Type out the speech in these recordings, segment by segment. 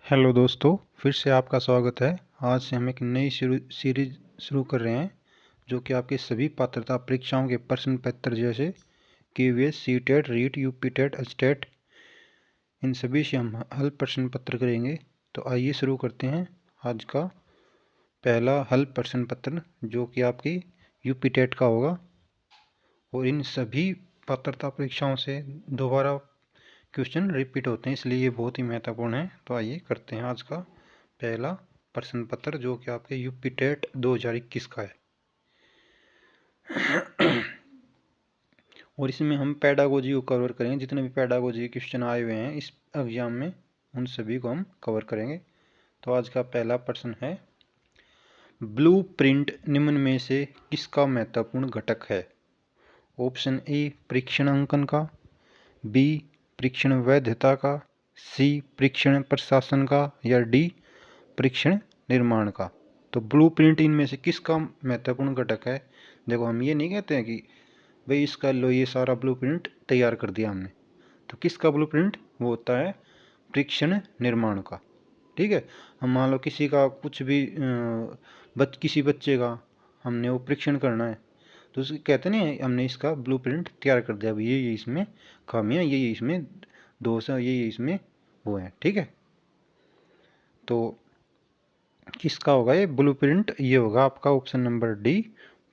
Hello दोस्तों, फिर से आपका स्वागत है। आज से हम एक नई सीरीज शुरू कर रहे हैं जो कि आपके सभी पात्रता परीक्षाओं के प्रश्न पत्र जैसे KVS, CTET, REET, UPTET, HTET, इन सभी से हम हल प्रश्न पत्र करेंगे। तो आइए शुरू करते हैं आज का पहला हल प्रश्न पत्र जो कि आपकी यूपीटेट का होगा और इन सभी पात्रता परीक्षाओं से दोबारा क्वेश्चन रिपीट होते हैं, इसलिए ये बहुत ही महत्वपूर्ण है। तो आइए करते हैं आज का पहला प्रश्न पत्र जो कि आपके यूपीटेट 2021 का है। और इसमें हम पेडागोजी को कवर करेंगे। जितने भी पेडागोजी क्वेश्चन आए हुए हैं इस एग्जाम में उन सभी को हम कवर करेंगे। तो आज का पहला प्रश्न है, ब्लूप्रिंट निम्न में से किसका महत्वपूर्ण घटक है? ऑप्शन ए परीक्षण अंकन का, बी परीक्षण वैधता का, सी परीक्षण प्रशासन का, या डी परीक्षण निर्माण का। तो ब्लूप्रिंट इनमें से किसका महत्वपूर्ण घटक है? देखो, हम ये नहीं कहते हैं कि भाई इसका लो ये सारा ब्लूप्रिंट तैयार कर दिया हमने। तो किसका ब्लूप्रिंट? वो होता है परीक्षण निर्माण का। ठीक है, हम मान लो किसी का कुछ भी किसी बच्चे का हमने वो परीक्षण करना है तो उसके कहते नहीं हमने इसका ब्लूप्रिंट तैयार कर दिया, ये इसमें खामियां, ये इसमें दोष है, ये इसमें वो है। ठीक है, तो किसका होगा ये ब्लूप्रिंट? ये होगा आपका ऑप्शन नंबर डी,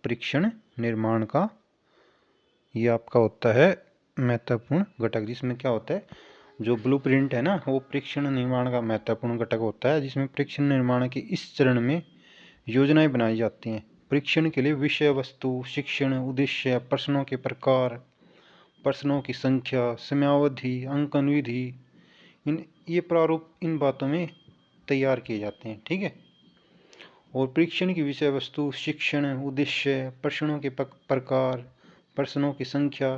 परीक्षण निर्माण का। ये आपका होता है महत्वपूर्ण घटक, जिसमें क्या होता है जो ब्लूप्रिंट है ना वो परीक्षण निर्माण का महत्वपूर्ण घटक होता है, जिसमें परीक्षण निर्माण के इस चरण में योजनाएं बनाई जाती हैं। परीक्षण के लिए विषय वस्तु, शिक्षण उद्देश्य, प्रश्नों के प्रकार, प्रश्नों की संख्या, समयावधि, अंकन विधि, ये प्रारूप इन बातों में तैयार किए जाते हैं। ठीक है, और परीक्षण की विषय वस्तु, शिक्षण उद्देश्य, प्रश्नों के प्रकार, प्रश्नों की संख्या,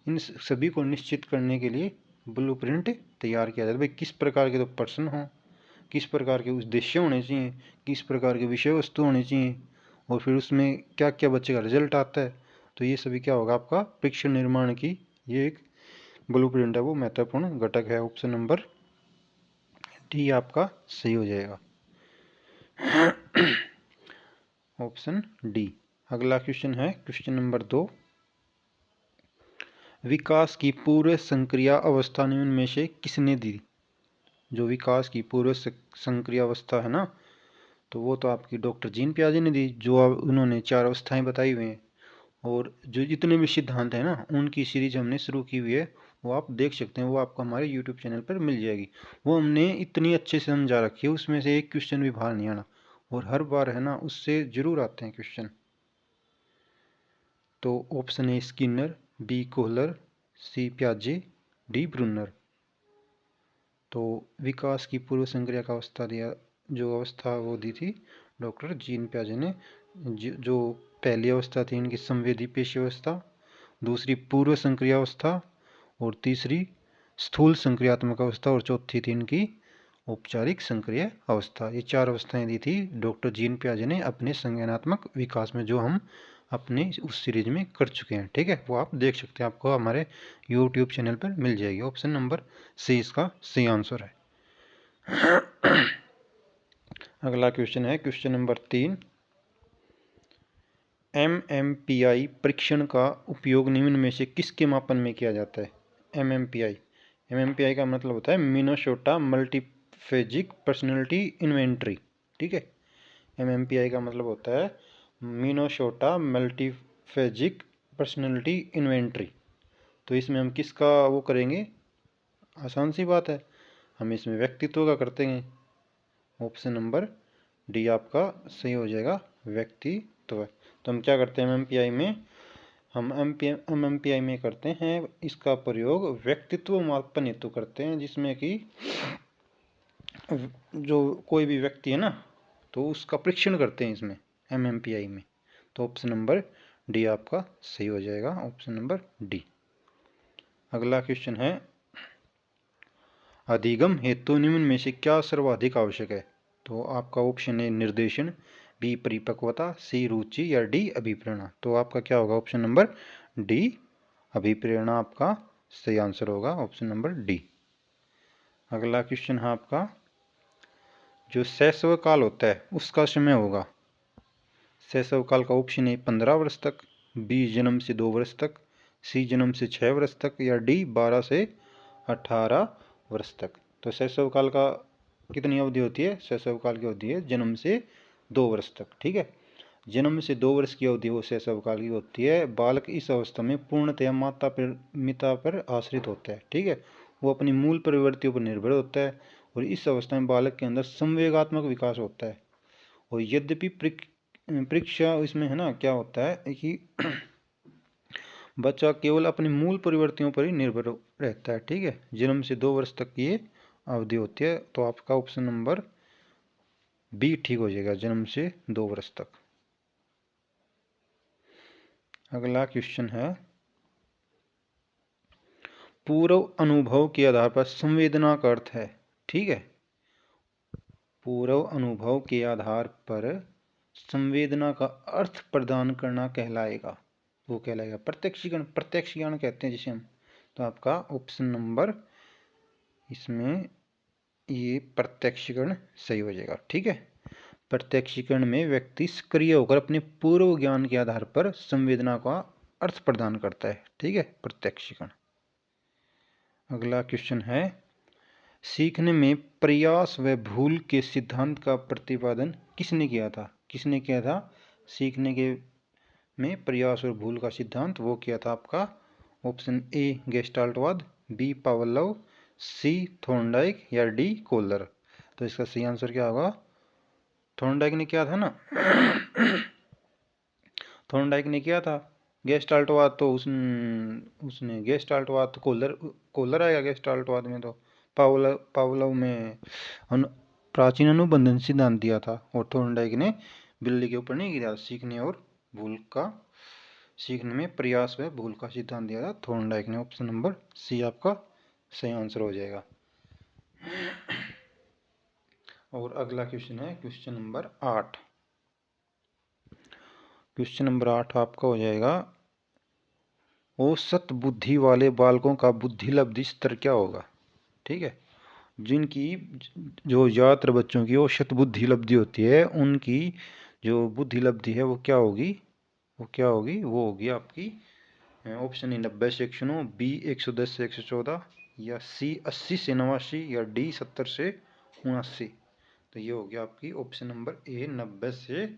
इन सभी को निश्चित करने के लिए ब्लूप्रिंट तैयार किया जाता है। भाई किस प्रकार के तो प्रश्न हों, किस प्रकार के उद्देश्य होने चाहिए, किस प्रकार के विषय वस्तु होने चाहिए, और फिर उसमें क्या क्या बच्चे का रिजल्ट आता है। तो ये सभी क्या होगा आपका परीक्षण निर्माण की ये एक ब्लूप्रिंट है, वो महत्वपूर्ण घटक है। ऑप्शन नंबर डी आपका सही हो जाएगा, ऑप्शन डी। अगला क्वेश्चन है क्वेश्चन नंबर 2, विकास की पूर्व संक्रिया अवस्था निम्न में से किसने दी? जो विकास की पूर्व संक्रिया अवस्था है ना, तो वो तो आपकी डॉक्टर जीन पियाजे ने दी, जो उन्होंने 4 अवस्थाएं बताई हुई हैं। और जो जितने भी सिद्धांत हैं ना उनकी सीरीज हमने शुरू की हुई है, वो आप देख सकते हैं, वो आपको हमारे यूट्यूब चैनल पर मिल जाएगी। वो हमने इतनी अच्छे से समझा रखी है, उसमें से एक क्वेश्चन भी बाहर नहीं आना, और हर बार है ना उससे जरूर आते हैं क्वेश्चन। तो option A Skinner, B Kohler, C प्याजे, डी ब्रूनर। तो विकास की पूर्व संक्रिया का अवस्था दिया, जो अवस्था वो दी थी डॉक्टर जीन पियाजे ने। जो पहली अवस्था थी इनकी संवेदी पेशी अवस्था, दूसरी पूर्व संक्रिया अवस्था, और तीसरी स्थूल संक्रियात्मक अवस्था, और चौथी थी इनकी औपचारिक संक्रिय अवस्था। ये 4 अवस्थाएं दी थी डॉक्टर जीन पियाजे ने अपने संज्ञानात्मक विकास में, जो हम अपने उस सीरीज में कर चुके हैं। ठीक है, वो आप देख सकते हैं, आपको हमारे यूट्यूब चैनल पर मिल जाएगी। ऑप्शन नंबर सी इसका सही आंसर है। अगला क्वेश्चन है क्वेश्चन नंबर 3, MMPI परीक्षण का उपयोग निम्न में से किसके मापन में किया जाता है? MMPI का मतलब होता है मिनेसोटा मल्टीफेजिक पर्सनैलिटी इन्वेंटरी। ठीक है, MMPI का मतलब होता है मिनेसोटा मल्टीफेजिक पर्सनैलिटी इन्वेंटरी। तो इसमें हम किसका वो करेंगे? आसान सी बात है, हम इसमें व्यक्तित्व का करते हैं। ऑप्शन नंबर डी आपका सही हो जाएगा, व्यक्तित्व। तो हम क्या करते हैं MMPI में? हम MMPI में करते हैं इसका प्रयोग व्यक्तित्व मापन हेतु करते हैं, जिसमें कि जो कोई भी व्यक्ति है ना तो उसका परीक्षण करते हैं इसमें MMPI में। तो ऑप्शन नंबर डी आपका सही हो जाएगा, ऑप्शन नंबर डी। अगला क्वेश्चन है, अधिगम हेतु निम्न में से क्या सर्वाधिक आवश्यक है? तो आपका ऑप्शन है निर्देशन, बी परिपक्वता, सी रुचि, या डी अभिप्रेरणा। तो आपका क्या होगा? ऑप्शन नंबर डी अभिप्रेरणा आपका सही आंसर होगा, ऑप्शन नंबर डी। अगला क्वेश्चन है आपका, जो शैशव काल होता है उसका समय होगा। शैशव काल का ऑप्शन ए 15 वर्ष तक, बी जन्म से 2 वर्ष तक, सी जन्म से 6 वर्ष तक, या डी 12 से 18 वर्ष तक। तो शैशव काल का कितनी अवधि होती है? शैशव काल की अवधि है जन्म से 2 वर्ष तक। ठीक है, जन्म से 2 वर्ष की अवधि वो शैशव काल की होती है। बालक इस अवस्था में पूर्णतया माता पिता पर आश्रित होता है। ठीक है, वो अपनी मूल प्रवृत्तियों पर निर्भर होता है और इस अवस्था में बालक के अंदर संवेगात्मक विकास होता है। और यद्यपि परीक्षा इसमें है ना, क्या होता है कि बच्चा केवल अपनी मूल प्रवृत्तियों पर ही निर्भर रहता है। ठीक है, जन्म से 2 वर्ष तक की ये अवधि होती है। तो आपका ऑप्शन नंबर बी ठीक हो जाएगा, जन्म से 2 वर्ष तक। अगला क्वेश्चन है, पूर्व अनुभव के आधार पर संवेदना का अर्थ है। ठीक है, पूर्व अनुभव के आधार पर संवेदना का अर्थ प्रदान करना कहलाएगा, वो कहलाएगा प्रत्यक्षीकरण। प्रत्यक्षीकरण कहते हैं जिसे हम। तो आपका ऑप्शन नंबर इसमें ये प्रत्यक्षीकरण सही हो जाएगा। ठीक है, प्रत्यक्षीकरण में व्यक्ति सक्रिय होकर अपने पूर्व ज्ञान के आधार पर संवेदना का अर्थ प्रदान करता है। ठीक है, प्रत्यक्षीकरण। अगला क्वेश्चन है, सीखने में प्रयास व भूल के सिद्धांत का प्रतिपादन किसने किया था? किसने किया था सीखने के में प्रयास और भूल का सिद्धांत? वो किया था आपका ऑप्शन ए गेस्टाल्टवाद, बी पावलोव, सी थॉर्नडाइक, या डी कोलर। तो इसका सही आंसर क्या होगा? थॉर्नडाइक ने किया था ना। थॉर्नडाइक ने किया था। गेस्टाल्टवाद तो उसने गेस्टाल्टवाद तो कोलर आएगा गेस्टाल्टवाद में। तो पावलोव में प्राचीन अनुबंधन सिद्धांत दिया था और थॉर्नडाइक ने बिल्ली के ऊपर नहीं किया, सीखने और भूल का, सीखने में प्रयास व भूल का सिद्धांत दिया था थॉर्नडाइक ने। ऑप्शन नंबर सी आपका सही आंसर हो जाएगा। और अगला क्वेश्चन है क्वेश्चन नंबर 8। क्वेश्चन नंबर 8 आपका हो जाएगा, औसत बुद्धि वाले बालकों का बुद्धि लब्धि स्तर क्या होगा? ठीक है, जिनकी जो ज़्यादातर बच्चों की औसत बुद्धि लब्धि होती है, उनकी जो बुद्धि लब्धि है वो क्या होगी? वो क्या होगी? वो होगी आपकी ऑप्शन ए 90 से 109, बी 110 से 114, या सी 80 से 89, या डी 70 से 79। तो ये हो गया आपकी ऑप्शन नंबर ए 90 से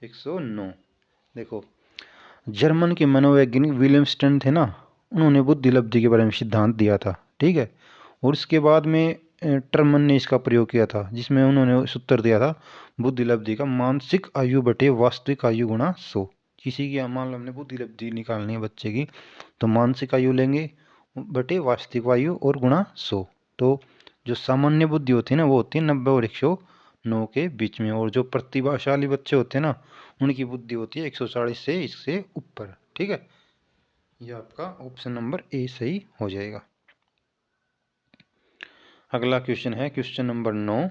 109। देखो, जर्मन के मनोवैज्ञानिक विलियम स्टर्न थे ना, उन्होंने बुद्धि लब्धि के बारे में सिद्धांत दिया था। ठीक है, और उसके बाद में टर्मन ने इसका प्रयोग किया था, जिसमें उन्होंने सूत्र दिया था बुद्धि लब्धि का मानसिक आयु बटे वास्तविक आयु गुणा 100। किसी की मान लो हमने बुद्धि लब्धि निकालनी है बच्चे की, तो मानसिक आयु लेंगे बटे वास्तविक आयु और गुणा 100। तो जो सामान्य बुद्धि होती है ना, वो होती है 90 और 109 के बीच में। और जो प्रतिभाशाली बच्चे होते हैं ना, उनकी बुद्धि होती है 140 से इससे ऊपर। ठीक है, ये आपका ऑप्शन नंबर ए सही हो जाएगा। अगला क्वेश्चन है क्वेश्चन नंबर 9।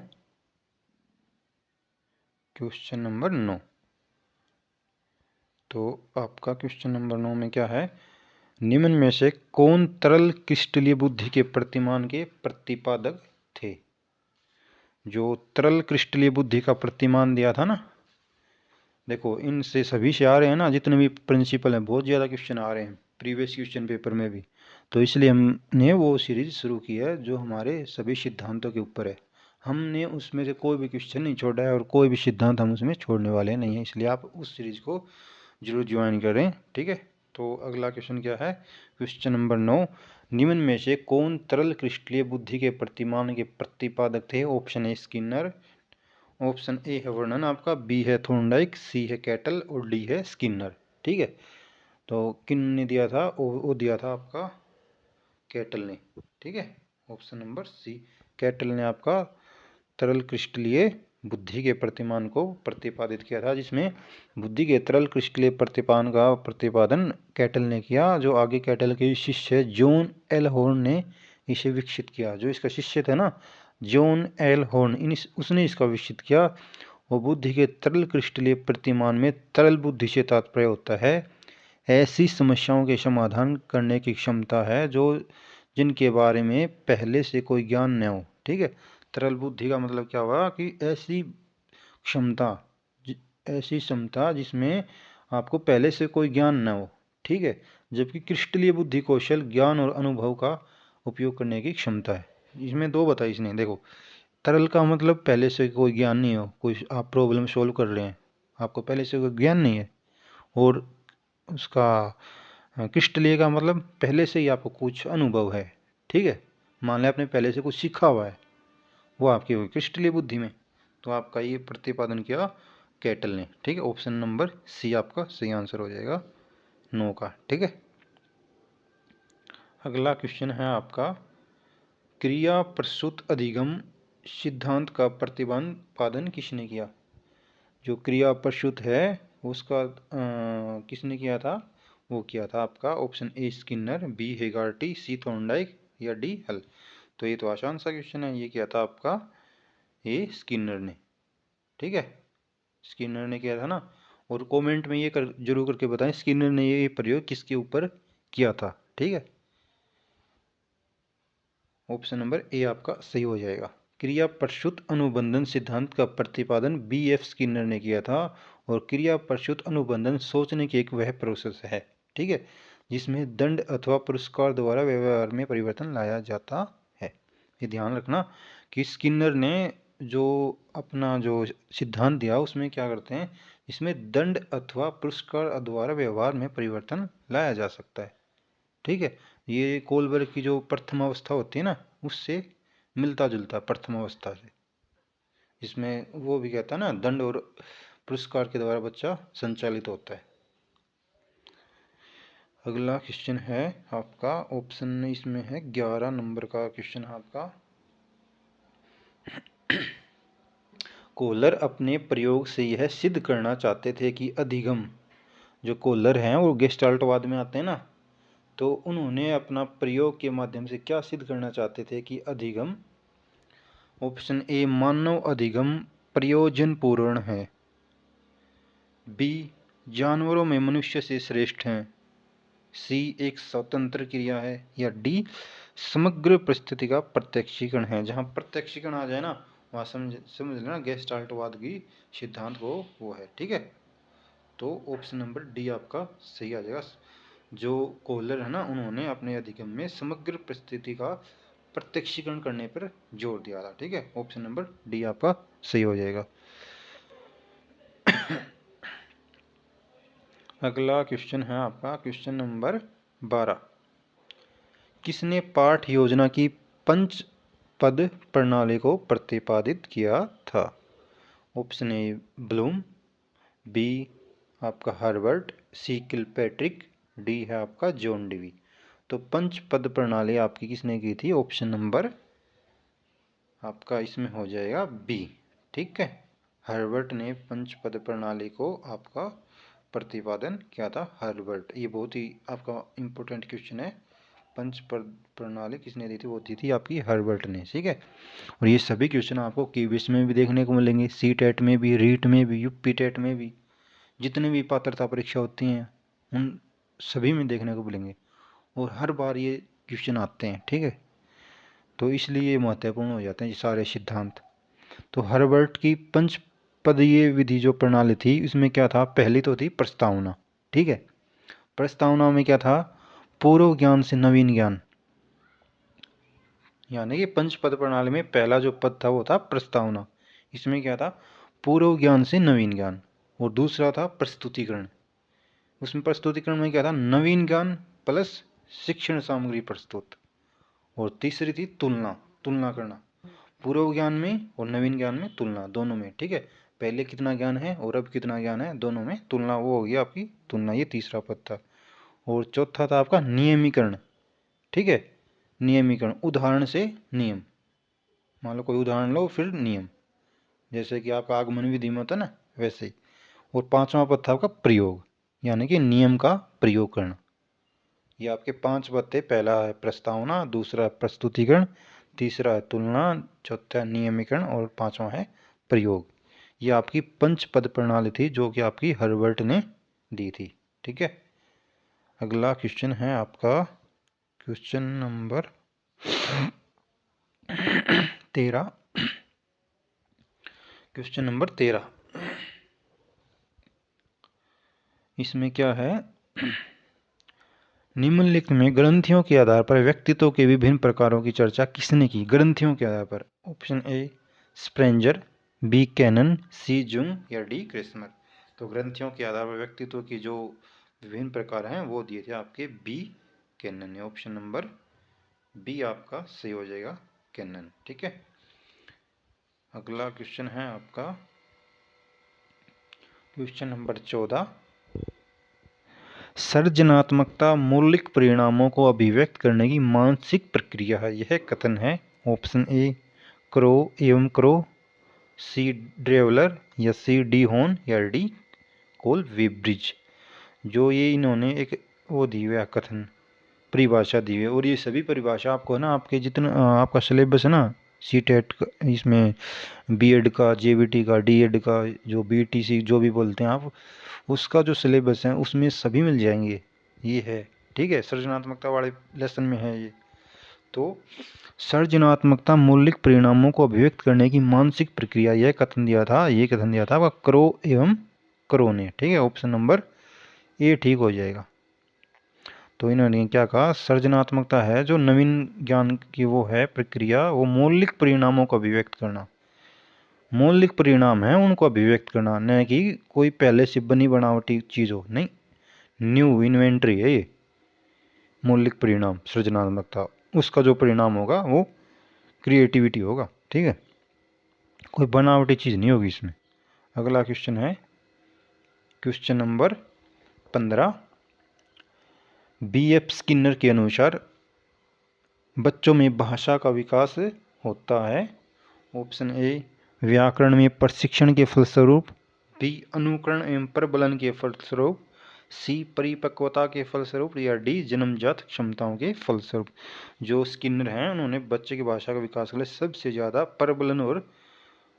क्वेश्चन नंबर 9, तो आपका क्वेश्चन नंबर 9 में क्या है, निम्न में से कौन तरल क्रिस्टलीय बुद्धि के प्रतिमान के प्रतिपादक थे? जो तरल क्रिस्टलीय बुद्धि का प्रतिमान दिया था ना, देखो इनसे सभी से आ रहे हैं ना, जितने भी प्रिंसिपल हैं, बहुत ज़्यादा क्वेश्चन आ रहे हैं प्रीवियस क्वेश्चन पेपर में भी। तो इसलिए हमने वो सीरीज शुरू की है जो हमारे सभी सिद्धांतों के ऊपर है। हमने उसमें से कोई भी क्वेश्चन नहीं छोड़ा है और कोई भी सिद्धांत हम उसमें छोड़ने वाले नहीं हैं, इसलिए आप उस सीरीज को जरूर ज्वाइन करें। ठीक है, तो अगला क्वेश्चन क्या है, क्वेश्चन नंबर 9, निम्न में से कौन तरल क्रिस्टलीय बुद्धि के प्रतिमान के प्रतिपादक थे? Option A Skinner, option A है वर्णन आपका, बी है थॉर्नडाइक, सी है कैटल, और डी है स्किनर। ठीक है, तो किन ने दिया था? वो दिया था आपका कैटल ने। ठीक है, ऑप्शन नंबर सी कैटल ने आपका तरल क्रिस्टलीय बुद्धि के प्रतिमान को प्रतिपादित किया था, जिसमें बुद्धि के तरल क्रिस्टलीय प्रतिपादन का प्रतिपादन कैटल ने किया। जो आगे कैटल के शिष्य जॉन एल हॉर्न ने इसे विकसित किया। जो इसका शिष्य थे ना, जॉन एल हॉर्न, उसने इसका विकसित किया। वो बुद्धि के तरल क्रिस्टलीय प्रतिमान में तरल बुद्धि से तात्पर्य होता है ऐसी समस्याओं के समाधान करने की क्षमता है जो जिनके बारे में पहले से कोई ज्ञान न हो। ठीक है, तरल बुद्धि का मतलब क्या हुआ कि ऐसी क्षमता जिसमें आपको पहले से कोई ज्ञान न हो, ठीक है। जबकि क्रिस्टलीय बुद्धि कौशल ज्ञान और अनुभव का उपयोग करने की क्षमता है। इसमें दो बताई इसने, देखो तरल का मतलब पहले से कोई ज्ञान नहीं हो, कोई आप प्रॉब्लम सोल्व कर रहे हैं, आपको पहले से कोई ज्ञान नहीं है। और उसका क्रिस्टलीय का मतलब पहले से ही आपको कुछ अनुभव है, ठीक है। मान लें आपने पहले से कुछ सीखा हुआ है, वो आपकी होगी क्रिस्टलीय बुद्धि में। तो आपका ये प्रतिपादन किया कैटल ने, ठीक है। ऑप्शन नंबर सी आपका सही आंसर हो जाएगा 9 का, ठीक है। अगला क्वेश्चन है आपका, क्रिया प्रसूत अधिगम सिद्धांत का प्रतिपादन किसने किया। जो क्रिया प्रसूत है उसका किसने किया था, वो किया था आपका option A Skinner, B Hegarty, C Thorndike या डी हल। तो ये तो आसान सा क्वेश्चन है, ये किया था आपका ए स्किनर ने, ठीक है। स्किनर ने किया था ना। और कमेंट में ये जरूर करके बताएं स्किनर ने ये प्रयोग किसके ऊपर किया था, ठीक है। ऑप्शन नंबर ए आपका सही हो जाएगा। क्रिया प्रसूत अनुबंधन सिद्धांत का प्रतिपादन बी एफ स्किनर ने किया था। और क्रिया प्रसूत अनुबंधन सोचने की एक वह प्रोसेस है, ठीक है, जिसमें दंड अथवा पुरस्कार द्वारा व्यवहार में परिवर्तन लाया जाता है। ये ध्यान रखना कि स्किनर ने जो अपना जो सिद्धांत दिया उसमें क्या करते हैं, इसमें दंड अथवा पुरस्कार द्वारा व्यवहार में परिवर्तन लाया जा सकता है, ठीक है। ये कोलबर्ग की जो प्रथम अवस्था होती है ना, उससे मिलता जुलता प्रथम अवस्था से। इसमें वो भी कहता है ना, दंड और पुरस्कार के द्वारा बच्चा संचालित होता है। अगला क्वेश्चन है आपका, ऑप्शन इसमें है 11 नंबर का क्वेश्चन आपका, कोहलर अपने प्रयोग से यह सिद्ध करना चाहते थे कि अधिगम, जो कोहलर हैं वो गेस्टाल्टवाद में आते हैं ना, तो उन्होंने अपना प्रयोग के माध्यम से क्या सिद्ध करना चाहते थे कि अधिगम, ऑप्शन ए मानव अधिगम प्रयोजनपूर्ण है, बी जानवरों में मनुष्य से श्रेष्ठ हैं, सी एक स्वतंत्र क्रिया है, या डी समग्र परिस्थिति का प्रत्यक्षीकरण है। जहाँ प्रत्यक्षीकरण आ जाए ना वहाँ समझ लेना गेस्टाल्टवाद की सिद्धांत वो है, ठीक है। तो ऑप्शन नंबर डी आपका सही आ जाएगा। जो कोहलर है ना, उन्होंने अपने अधिगम में समग्र परिस्थिति का प्रत्यक्षीकरण करने पर जोर दिया था, ठीक है। ऑप्शन नंबर डी आपका सही हो जाएगा। अगला क्वेश्चन है आपका क्वेश्चन नंबर 12, किसने पाठ योजना की पंच पद प्रणाली को प्रतिपादित किया था। ऑप्शन ए ब्लूम, बी आपका हार्वर्ड, सी किलपैट्रिक, डी है आपका जॉन डीवी। तो पंच पद प्रणाली आपकी किसने की थी, ऑप्शन नंबर आपका इसमें हो जाएगा बी, ठीक है। हार्वर्ड ने पंच पद प्रणाली को आपका प्रतिपादन किया था, हार्वर्ड। ये बहुत ही आपका इम्पोर्टेंट क्वेश्चन है। पंच पद प्रणाली किसने दी थी, वो दी थी आपकी हार्वर्ड ने, ठीक है। और ये सभी क्वेश्चन आपको क्यूबीएस में भी देखने को मिलेंगे, सी टेट में भी, रीट में भी, यूपी टेट में भी, जितने भी पात्रता परीक्षा होती हैं उन सभी में देखने को मिलेंगे। और हर बार ये क्वेश्चन आते हैं, ठीक है। तो इसलिए ये महत्वपूर्ण हो जाते हैं ये सारे सिद्धांत। तो हार्वर्ड की पंच पदीय विधि जो प्रणाली थी इसमें क्या था, पहली तो थी प्रस्तावना, ठीक है। प्रस्तावना में क्या था, पूर्व ज्ञान से नवीन ज्ञान, यानी कि पंच पद प्रणाली में पहला जो पद था वो था प्रस्तावना। इसमें क्या था, पूर्व ज्ञान से नवीन ज्ञान। और दूसरा था प्रस्तुतिकरण। उसमें प्रस्तुतिकरण में क्या था, नवीन ज्ञान प्लस शिक्षण सामग्री प्रस्तुत। और तीसरी थी तुलना, तुलना करना, पूर्व ज्ञान में और नवीन ज्ञान में तुलना, दोनों में, ठीक है। पहले कितना ज्ञान है और अब कितना ज्ञान है, दोनों में तुलना, वो होगी आपकी तुलना। ये तीसरा पद था। और चौथा था आपका नियमीकरण, ठीक है। नियमीकरण, उदाहरण से नियम, मान लो कोई उदाहरण लो फिर नियम, जैसे कि आपका आगमन विधि में होता है ना, वैसे ही। और पांचवा पद था आपका प्रयोग, यानी कि नियम का प्रयोग करना। ये आपके 5 पद थे, पहला है प्रस्तावना, दूसरा है प्रस्तुतिकरण, तीसरा है तुलना, चौथा है नियमीकरण और पांचवा है प्रयोग। ये आपकी पंच पद प्रणाली थी जो कि आपकी हार्वर्ड ने दी थी, ठीक है। अगला क्वेश्चन है आपका क्वेश्चन नंबर 13, क्वेश्चन नंबर 13, इसमें क्या है, निम्नलिखित में ग्रंथियों के आधार पर व्यक्तित्व के विभिन्न प्रकारों की चर्चा किसने की? ग्रंथियों के आधार पर। Option A Spranger, B Cannon, C Jung या डी क्रिस्मर। तो ग्रंथियों के आधार पर व्यक्तित्व की जो विभिन्न प्रकार हैं वो दिए थे आपके बी कैनन ने। ऑप्शन नंबर बी आपका सही हो जाएगा, कैनन। ठीक है, अगला क्वेश्चन है आपका क्वेश्चन नंबर 14, सृजनात्मकता मौलिक परिणामों को अभिव्यक्त करने की मानसिक प्रक्रिया है, यह कथन है। ऑप्शन ए क्रो एवं क्रो, सी ड्रेवलर या सी डी हॉर्न या डी कोल वेब्रिज। जो ये इन्होंने एक वो दी हुई है कथन, परिभाषा दी हुई है, और ये सभी परिभाषा आपको ना आपके जितना आपका सिलेबस है ना सी टेट इसमें बीएड का, जेवीटी का, डीएड का, जो बीटीसी जो भी बोलते हैं आप, उसका जो सिलेबस है उसमें सभी मिल जाएंगे, ये है। ठीक है, सृजनात्मकता वाले लेसन में है ये। तो सृजनात्मकता मौलिक परिणामों को अभिव्यक्त करने की मानसिक प्रक्रिया, यह कथन दिया था, ये कथन दिया था आपका क्रो एवं क्रो ने। ठीक है, ऑप्शन नंबर ए ठीक हो जाएगा। तो इन्होंने क्या कहा, सृजनात्मकता है जो नवीन ज्ञान की वो है प्रक्रिया, वो मौलिक परिणामों को अभिव्यक्त करना, मौलिक परिणाम है उनको अभिव्यक्त करना, न कि कोई पहले से बनी बनावटी चीज हो, नहीं, न्यू इन्वेंटरी है ये मौलिक परिणाम सृजनात्मकता। उसका जो परिणाम होगा वो क्रिएटिविटी होगा। ठीक है, कोई बनावटी चीज नहीं होगी इसमें। अगला क्वेश्चन है क्वेश्चन नंबर 15, बीएफ स्किनर के अनुसार बच्चों में भाषा का विकास होता है। ऑप्शन ए व्याकरण में प्रशिक्षण के फलस्वरूप, बी अनुकरण एवं प्रबलन के फलस्वरूप, सी परिपक्वता के फलस्वरूप या डी जन्मजात क्षमताओं के फलस्वरूप। जो स्किनर हैं उन्होंने बच्चे की भाषा का विकास के लिए सबसे ज़्यादा प्रबलन और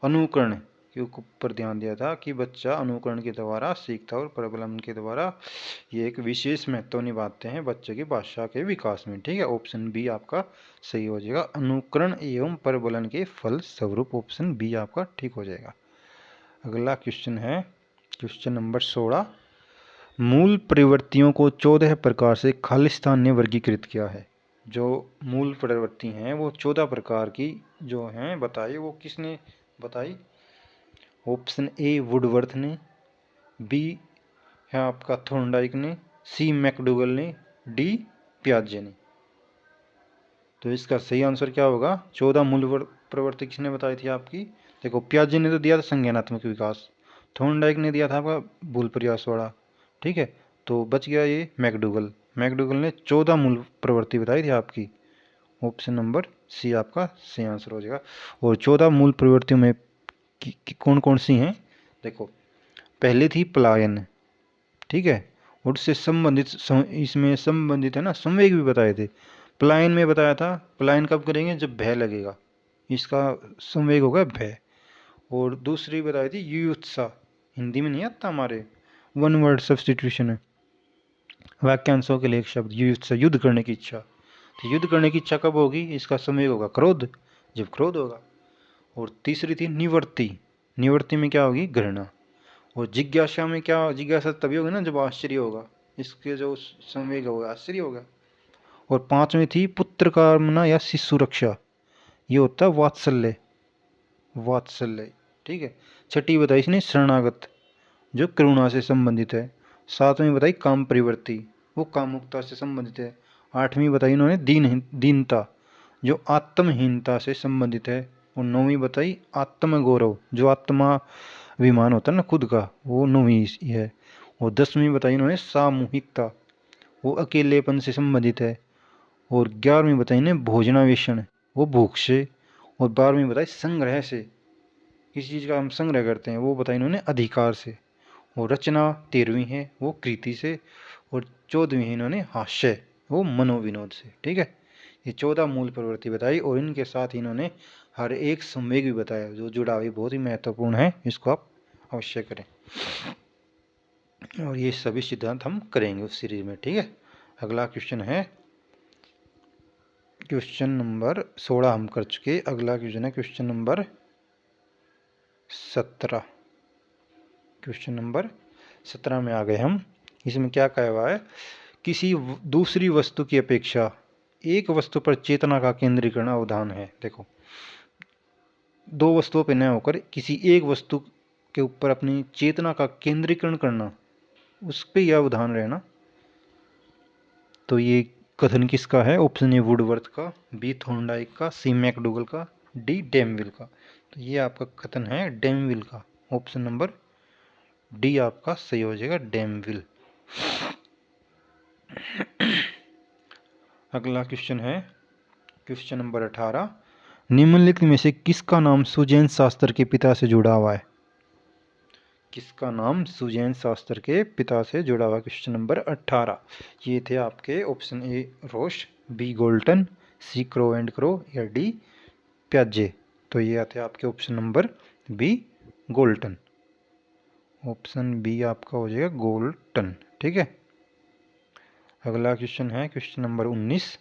अनुकरण के ऊपर ध्यान दिया था, कि बच्चा अनुकरण के द्वारा सीखता और प्रबलन के द्वारा ये एक विशेष महत्व निभाते हैं बच्चे की भाषा के विकास में। ठीक है, ऑप्शन बी आपका सही हो जाएगा, अनुकरण एवं प्रबलन के फल स्वरूप। ऑप्शन बी आपका ठीक हो जाएगा। अगला क्वेश्चन है क्वेश्चन नंबर 16, मूल प्रवृत्तियों को 14 प्रकार से खालिस्तान ने वर्गीकृत किया है। जो मूल प्रवृत्ति हैं वो 14 प्रकार की जो हैं बताई, वो किसने बताई? ऑप्शन ए वुडवर्थ ने, बी है आपका थॉर्नडाइक ने, सी मैकडूगल ने, डी पियाजे ने। तो इसका सही आंसर क्या होगा? 14 मूल प्रवृत्ति किसने बताई थी आपकी? देखो, पियाजे ने तो दिया था संज्ञानात्मक विकास, थॉर्नडाइक ने दिया था आपका भूल प्रयास वाला। ठीक है, तो बच गया ये मैकडूगल। मैकडूगल ने 14 मूल प्रवृत्ति बताई थी आपकी। ऑप्शन नंबर सी आपका सही आंसर हो जाएगा। और 14 मूल प्रवृत्तियों में कौन कौन सी हैं? देखो, पहली थी पलायन। ठीक है, और उससे संबंधित इसमें संबंधित है ना संवेग भी बताए थे। पलायन में बताया था, पलायन कब करेंगे? जब भय लगेगा, इसका संवेग होगा भय। और दूसरी बताई थी युयुत्सा, हिंदी में नहीं आता हमारे, वन वर्ड सब्सटीट्यूशन है वाक्यांशों के लिए एक शब्द युयुत्सा, युद्ध करने की इच्छा। तो युद्ध करने की इच्छा कब होगी? इसका संवेग होगा क्रोध, जब क्रोध होगा। और तीसरी थी निवृत्ति, निवृत्ति में क्या होगी? घृणा। और जिज्ञासा में क्या? जिज्ञासा तभी होगी ना जब आश्चर्य होगा, इसके जो संवेग होगा आश्चर्य होगा। और पांचवी थी पुत्र कामना या शिशु रक्षा, ये होता है वात्सल्य, वात्सल्य। ठीक है, छठी बताई इसने शरणागत, जो करुणा से संबंधित है। सातवीं बताई काम प्रवृत्ति, वो कामुकता से संबंधित है। आठवीं बताई इन्होंने दीनता, जो आत्महीनता से संबंधित है। और नौवीं बताई आत्मगौरव, जो आत्मा अभिमान होता है ना खुद का, वो नौवीं है। और 10वीं बताई इन्होंने सामूहिकता, वो अकेलेपन से संबंधित है। और 11वीं बताई ने भोजनावेशन, वो भूख से। और 12वीं बताई संग्रह से, किसी चीज़ का हम संग्रह करते हैं, वो बताई इन्होंने अधिकार से। और रचना 13वीं है, वो कृति से। और 14वीं है इन्होंने हास्य, वो मनोविनोद से। ठीक है, ये 14 मूल प्रवृत्ति बताई, और इनके साथ इन्होंने हर एक संवेग भी बताया, जो जुड़ाव बहुत ही महत्वपूर्ण है, इसको आप अवश्य करें। और ये सभी सिद्धांत हम करेंगे उस सीरीज में। ठीक है, अगला क्वेश्चन है क्वेश्चन नंबर 16 हम कर चुके। अगला क्वेश्चन है क्वेश्चन नंबर 17। क्वेश्चन नंबर 17 में आ गए हम। इसमें क्या कहा हुआ है, किसी दूसरी वस्तु की अपेक्षा एक वस्तु पर चेतना का केंद्रीकरण अवधान है। देखो, दो वस्तुओं पर न होकर किसी एक वस्तु के ऊपर अपनी चेतना का केंद्रीकरण करना, उस पर यह अवधान रहना। तो ये कथन किसका है? ऑप्शन ए वुडवर्थ का, बी थॉर्नडाइक का, सी मैकडूगल का, डी डेमविल का। तो ये आपका कथन है डेमविल का। ऑप्शन नंबर डी आपका सही हो जाएगा, डेमविल। अगला क्वेश्चन है क्वेश्चन नंबर 18। निम्नलिखित में से किसका नाम सुजैन शास्त्र के पिता से जुड़ा हुआ है? किसका नाम सुजैन शास्त्र के पिता से जुड़ा हुआ? Question number 18। ये थे आपके option A Rosch, B Galton, C Crow and Crow, या डी प्याजे। तो ये आते हैं आपके option number B Galton. Option B आपका हो जाएगा गोल्टन। ठीक है। अगला क्वेश्चन है क्वेश्चन नंबर 19।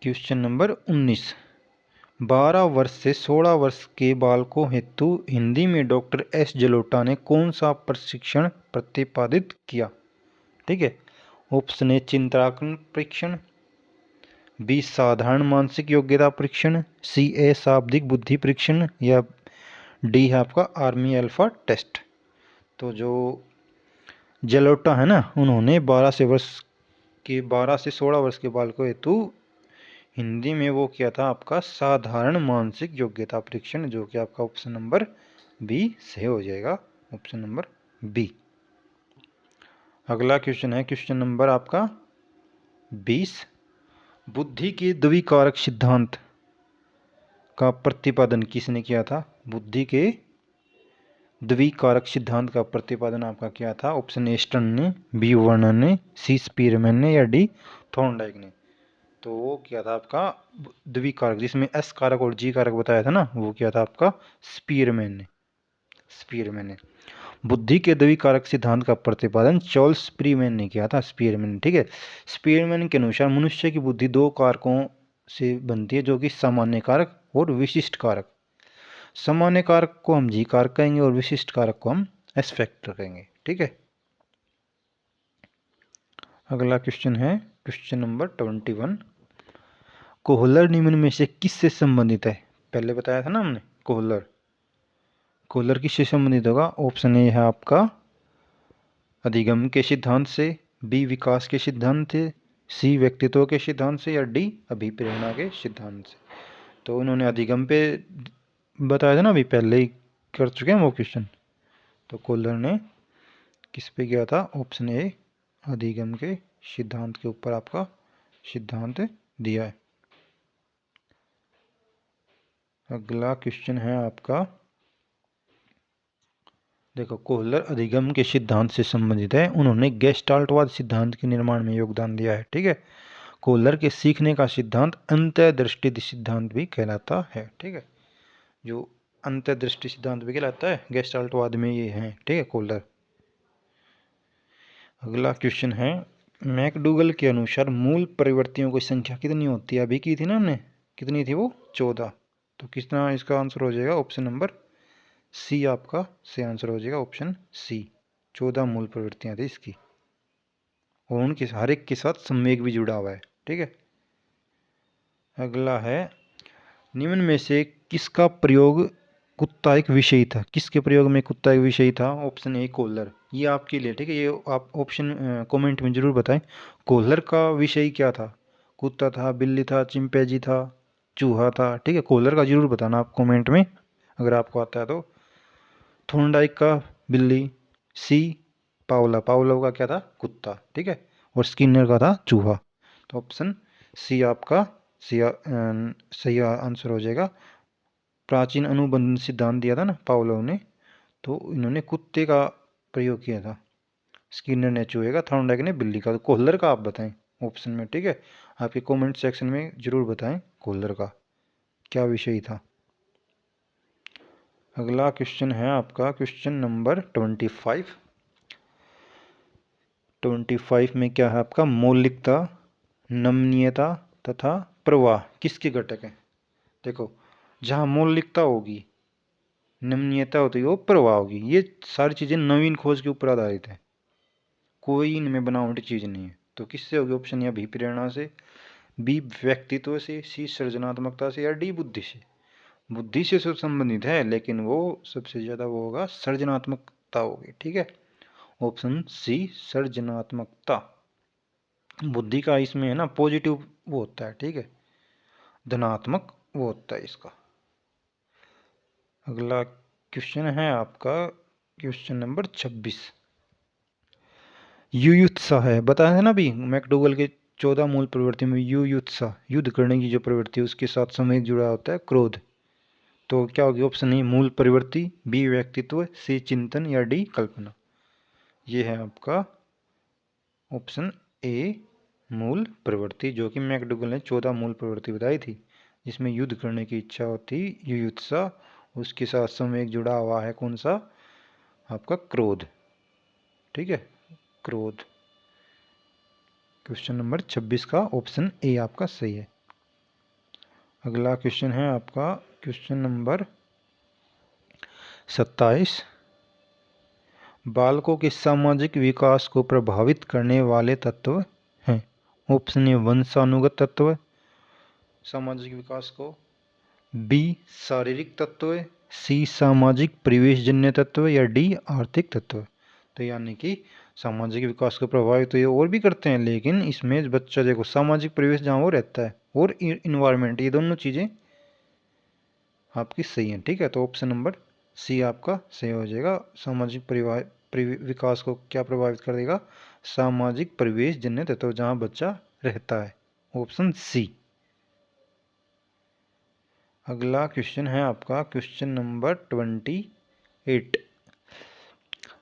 Question number 19। 12 वर्ष से 16 वर्ष के बालकों हेतु हिंदी में डॉक्टर एस जलोटा ने कौन सा प्रशिक्षण प्रतिपादित किया? ठीक है। ऑप्शन ए चित्रांकन परीक्षण, बी साधारण मानसिक योग्यता परीक्षण, सी ए शाब्दिक बुद्धि परीक्षण, या डी है आपका आर्मी अल्फा टेस्ट। तो जो जलोटा है ना, उन्होंने 12 से 16 वर्ष के बालकों हेतु हिंदी में वो किया था आपका साधारण मानसिक योग्यता परीक्षण, जो कि आपका ऑप्शन नंबर बी सही हो जाएगा, ऑप्शन नंबर बी। अगला क्वेश्चन है क्वेश्चन नंबर आपका 20। बुद्धि के द्विकारक सिद्धांत का प्रतिपादन किसने किया था? बुद्धि के द्विकारक सिद्धांत का प्रतिपादन आपका किया था। ऑप्शन ए स्टर्न ने, बी वर्नर ने, सी स्पीरमैन ने, या डी थॉर्नडाइक ने। तो वो किया था आपका द्विकारक, जिसमें एस कारक और जी कारक बताया था ना, वो किया था आपका स्पीरमैन ने। बुद्धि के द्विकारक सिद्धांत का प्रतिपादन चार्ल्स स्पीरमैन ने किया था, स्पीरमैन। ठीक है। स्पीरमैन के अनुसार मनुष्य की बुद्धि दो कारकों से बनती है, जो कि सामान्य कारक और विशिष्ट कारक। सामान्य कारक को हम जी कारक कहेंगे और विशिष्ट कारक को हम एस फैक्टर कहेंगे। ठीक है। अगला क्वेश्चन है क्वेश्चन नंबर 21। कोहलर निम्न में से किससे संबंधित है? पहले बताया था ना हमने, कोहलर किससे संबंधित होगा? ऑप्शन ए है आपका अधिगम के सिद्धांत से, बी विकास के सिद्धांत से, सी व्यक्तित्व के सिद्धांत से, या डी अभिप्रेरणा के सिद्धांत से। तो उन्होंने अधिगम पे बताया था ना, अभी पहले ही कर चुके हैं वो क्वेश्चन। तो कोहलर ने किस पे किया था? ऑप्शन ए अधिगम के सिद्धांत के ऊपर आपका सिद्धांत दिया है। अगला क्वेश्चन है आपका, देखो, कोहलर अधिगम के सिद्धांत से संबंधित है। उन्होंने गेस्टाल्टवाद सिद्धांत के निर्माण में योगदान दिया है। ठीक है। कोहलर के सीखने का सिद्धांत अंतर्दृष्टि सिद्धांत भी कहलाता है। ठीक है। जो अंतर्दृष्टि सिद्धांत भी कहलाता है, गेस्टाल्टवाद में ये है। ठीक है, कोहलर। अगला क्वेश्चन है, मैकडूगल के अनुसार मूल परिवर्तियों की संख्या कितनी होती है? अभी की थी ना हमने, कितनी थी वो? 14। तो कितना इसका आंसर हो जाएगा? ऑप्शन नंबर सी आपका सही आंसर हो जाएगा, ऑप्शन सी। 14 मूल प्रवृत्तियां थी इसकी, और उनके हर एक के साथ संवेग भी जुड़ा हुआ है। ठीक है। अगला है, निम्न में से किसका प्रयोग कुत्ता एक विषय था? किसके प्रयोग में कुत्ता एक विषय था? Option A Kohler. ये आपके लिए, ठीक है, ये आप ऑप्शन कमेंट में जरूर बताएं। कोहलर का विषय क्या था? कुत्ता था, बिल्ली था, चिंपैंजी था, चूहा था? ठीक है, कोहलर का जरूर बताना आप कमेंट में अगर आपको आता है तो। थॉर्नडाइक का बिल्ली, सी पावलोव का क्या था? कुत्ता। ठीक है। और स्किनर का था चूहा। तो ऑप्शन सी आपका सही आंसर हो जाएगा। प्राचीन अनुबंध सिद्धांत दिया था ना पावलोव ने, तो इन्होंने कुत्ते का प्रयोग किया था, स्किनर ने चूहे का, थॉर्नडाइक ने बिल्ली का। तो कोहलर का आप बताएं ऑप्शन में। ठीक है। आपके कमेंट सेक्शन में जरूर बताएं कोहलर का क्या विषय था। अगला क्वेश्चन है आपका क्वेश्चन नंबर 25। 25 में क्या है आपका? मौलिकता, नमनीयता तथा प्रवाह किसके घटक हैं? देखो, जहाँ मौलिकता होगी नमनीयता होती है वो प्रभाव की। ये सारी चीज़ें नवीन खोज के ऊपर आधारित है, कोई इनमें बनावटी चीज़ नहीं है। तो किससे होगी ऑप्शन या भी प्रेरणा से, बी व्यक्तित्व से, सी सृजनात्मकता से, या डी बुद्धि से। बुद्धि से तो संबंधित है लेकिन वो सबसे ज़्यादा वो होगा सृजनात्मकता होगी। ठीक है, ऑप्शन सी सृजनात्मकता। बुद्धि का इसमें है ना पॉजिटिव वो होता है, ठीक है, धनात्मक वो होता है इसका। अगला क्वेश्चन है आपका क्वेश्चन नंबर 26। युयुत्सा है, बताया था ना अभी मैकडोगल के 14 मूल प्रवृत्ति में युयुत्सा, युद्ध करने की जो प्रवृत्ति है उसके साथ समय जुड़ा होता है क्रोध। तो क्या होगी ऑप्शन ए मूल प्रवृत्ति, बी व्यक्तित्व, सी चिंतन, या डी कल्पना। ये है आपका ऑप्शन ए मूल प्रवृत्ति, जो कि मैकडोगल ने 14 मूल प्रवृत्ति बताई थी, जिसमें युद्ध करने की इच्छा होती युयुत्सा, उसके साथ समय जुड़ा हुआ है कौन सा आपका क्रोध। ठीक है, क्रोध। क्वेश्चन नंबर 26 का ऑप्शन ए आपका सही है। अगला क्वेश्चन है आपका क्वेश्चन नंबर 27। बालकों के सामाजिक विकास को प्रभावित करने वाले तत्व हैं। ऑप्शन ए वंशानुगत तत्व सामाजिक विकास को, बी शारीरिक तत्व, सी सामाजिक परिवेशजन्य तत्व, या डी आर्थिक तत्व। तो यानी कि सामाजिक विकास को प्रभावित तो ये और भी करते हैं, लेकिन इसमें बच्चा देखो सामाजिक परिवेश जहाँ वो रहता है और इन्वायरमेंट, ये दोनों चीज़ें आपकी सही हैं। ठीक है, तो ऑप्शन नंबर सी आपका सही हो जाएगा। सामाजिक विकास को क्या प्रभावित करेगा, सामाजिक परिवेश जन्य तत्व जहाँ बच्चा रहता है, ऑप्शन सी। अगला क्वेश्चन है आपका क्वेश्चन नंबर 28।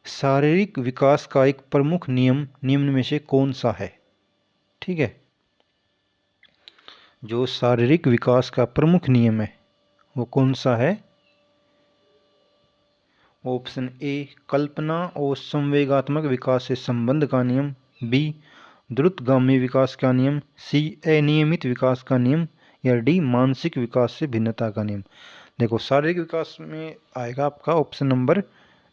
शारीरिक विकास का एक प्रमुख नियम निम्न में से कौन सा है। ठीक है, जो शारीरिक विकास का प्रमुख नियम है वो कौन सा है। ऑप्शन ए कल्पना और संवेगात्मक विकास से संबंध का नियम, बी द्रुतगामी विकास का नियम, सी अनियमित विकास का नियम, या डी मानसिक विकास से भिन्नता का नियम। देखो शारीरिक विकास में आएगा आपका ऑप्शन नंबर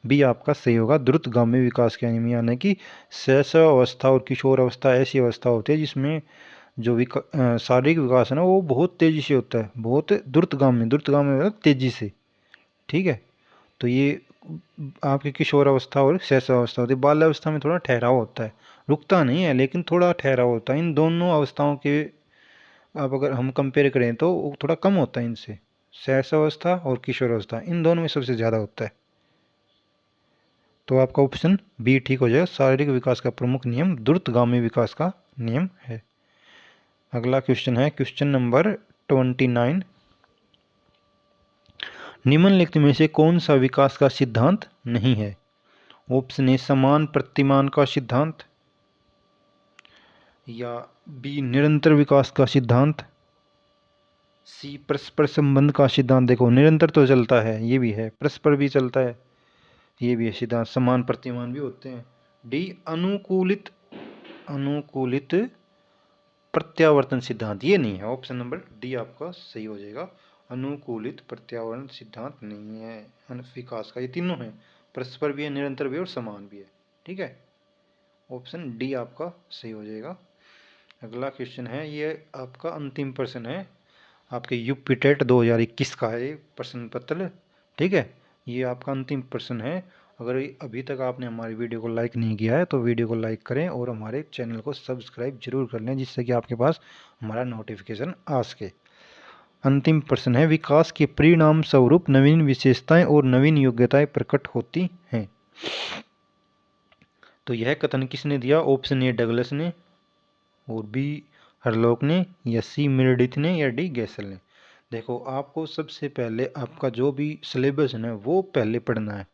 बी आपका सही होगा, द्रुतगामी विकास का नियम, यानी कि शैशव अवस्था और किशोर अवस्था ऐसी अवस्था होती है जिसमें जो शारीरिक विकास है ना वो बहुत तेजी से होता है, बहुत द्रुतगामी, द्रुतगामी मतलब तेजी से। ठीक है, तो ये आपकी किशोर अवस्था और शैशव अवस्था होती है। बाल्य अवस्था में थोड़ा ठहराव होता है, रुकता नहीं है लेकिन थोड़ा ठहराव होता है। इन दोनों अवस्थाओं के अब अगर हम कंपेयर करें तो थोड़ा कम होता है इनसे, शैशव अवस्था और किशोर अवस्था इन दोनों में सबसे ज़्यादा होता है। तो आपका ऑप्शन बी ठीक हो जाएगा, शारीरिक विकास का प्रमुख नियम द्रुतगामी विकास का नियम है। अगला क्वेश्चन है क्वेश्चन नंबर 29। निम्नलिखित में से कौन सा विकास का सिद्धांत नहीं है। ऑप्शन ए समान प्रतिमान का सिद्धांत, या बी निरंतर विकास का सिद्धांत, सी परस्पर संबंध का सिद्धांत। देखो निरंतर तो चलता है, ये भी है, परस्पर भी चलता है, ये भी है सिद्धांत, समान प्रतिमान भी होते हैं। डी अनुकूलित अनुकूलित प्रत्यावर्तन सिद्धांत, ये नहीं है। ऑप्शन नंबर डी आपका सही हो जाएगा, अनुकूलित प्रत्यावर्तन सिद्धांत नहीं है विकास का। ये तीनों है, परस्पर भी है, निरंतर भी है और समान भी है। ठीक है, ऑप्शन डी आपका सही हो जाएगा। अगला क्वेश्चन है, ये आपका अंतिम प्रश्न है आपके यूपीटेट 2021 का है प्रश्न पत्र। ठीक है, ये आपका अंतिम प्रश्न है। अगर अभी तक आपने हमारी वीडियो को लाइक नहीं किया है तो वीडियो को लाइक करें और हमारे चैनल को सब्सक्राइब जरूर कर लें, जिससे कि आपके पास हमारा नोटिफिकेशन आ सके। अंतिम प्रश्न है, विकास के परिणाम स्वरूप नवीन विशेषताएं और नवीन योग्यताएं प्रकट होती हैं। तो यह कथन किसने दिया। ऑप्शन ए डगलस ने, और बी हरलॉक ने, या सी मेरेडिथ ने, या डी गैसल ने। देखो आपको सबसे पहले आपका जो भी सिलेबस है ना वो पहले पढ़ना है,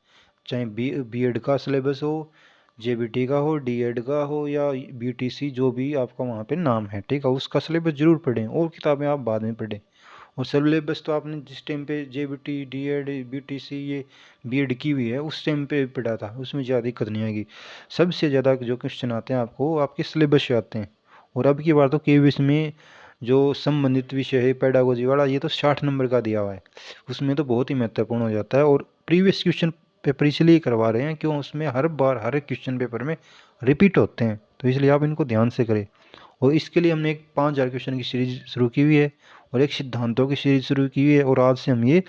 चाहे बीएड का सिलेबस हो, जेबीटी का हो, डीएड का हो, या बीटीसी जो भी आपका वहाँ पे नाम है। ठीक है, उसका सिलेबस जरूर पढ़ें और किताबें आप बाद में पढ़ें। और सिलेबस तो आपने जिस टाइम पे जेबीटी, डीएड, बीटीसी ये बीएड की हुई है उस टाइम पे पढ़ा था, उसमें ज़्यादा दिक्कत नहीं आएगी। सबसे ज़्यादा जो क्वेश्चन आते हैं आपको आपके सिलेबस से आते हैं। और अब की बार तो केवीएस में जो संबंधित विषय है पेडागोजी वाला, ये तो 60 नंबर का दिया हुआ है, उसमें तो बहुत ही महत्वपूर्ण हो जाता है। और प्रीवियस क्वेश्चन पेपर इसलिए करवा रहे हैं क्यों, उसमें हर बार हर एक क्वेश्चन पेपर में रिपीट होते हैं, तो इसलिए आप इनको ध्यान से करें। और इसके लिए हमने एक 5000 क्वेश्चन की सीरीज शुरू की हुई है और एक सिद्धांतों की सीरीज शुरू की हुई है। और आज से हम ये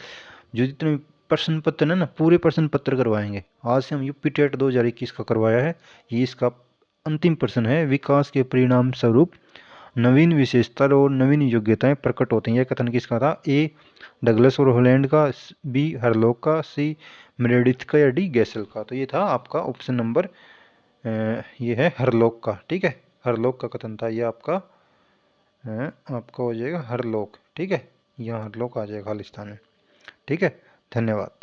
जो जितने प्रश्न पत्र है ना, पूरे प्रश्न पत्र करवाएंगे। आज से हम यूपी टेट 2021 का करवाया है, ये इसका अंतिम प्रश्न है। विकास के परिणाम स्वरूप नवीन विशेषता और नवीन योग्यताएं प्रकट होती हैं। यह कथन किसका था? ए डगलस और हॉलैंड का, बी हरलॉक का, सी मेरेडिथ का, या डी गैसल का। तो ये था आपका ऑप्शन नंबर, ये है हरलॉक का। ठीक है, हरलॉक का कथन था ये आपका, आपका हो जाएगा हरलॉक। ठीक है, यहाँ हरलॉक आ जाएगा खालिस्तान में। ठीक है, धन्यवाद।